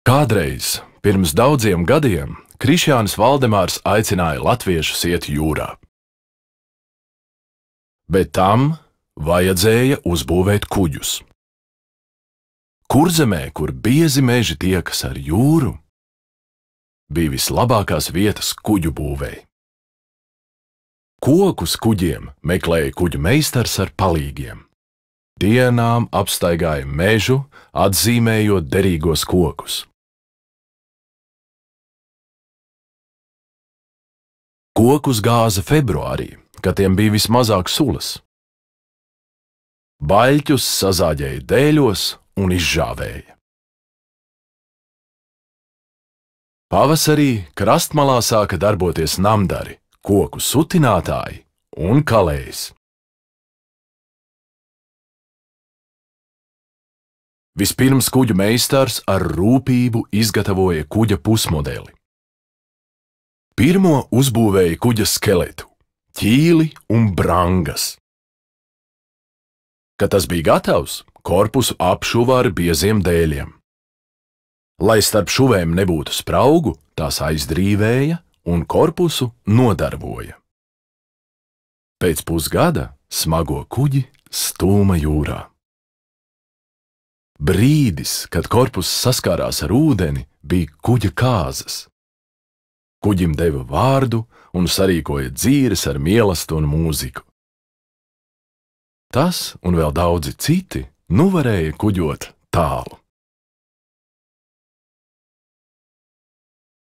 Kādreiz, pirms daudziem gadiem, Krišjānis Valdemārs aicināja latviešus iet jūrā. Bet tam vajadzēja uzbūvēt kuģus. Kurzemē, kur biezi meži tiekas ar jūru, bija vislabākās vietas kuģu būvēi. Kokus kuģiem meklēja kuģu meistars ar palīgiem. Dienām apstaigāja mežu, atzīmējot derīgos kokus. Kokus gāza februārī, kad tiem bija vismazāk sulas. Baļķus sazāģēja dēļos un izžāvēja. Pavasarī krastmalā sāka darboties namdari, koku sutinātāji un kalējs. Vispirms kuģu meistars ar rūpību izgatavoja kuģa pusmodeli. Pirmo uzbūvēja kuģa skeletu, ķīli un brangas. Kad tas bija gatavs, korpusu apšuva ar bieziem dēļiem. Lai starp šuvēm nebūtu spraugu, tās aizdrīvēja un korpusu nodarboja. Pēc pusgada smago kuģi stūma jūrā. Brīdis, kad korpus saskārās ar ūdeni, bija kuģa kāzas. Kuģim deva vārdu un sarīkoja dzīres ar mielastu un mūziku. Tas un vēl daudzi citi nu varēja kuģot tālu.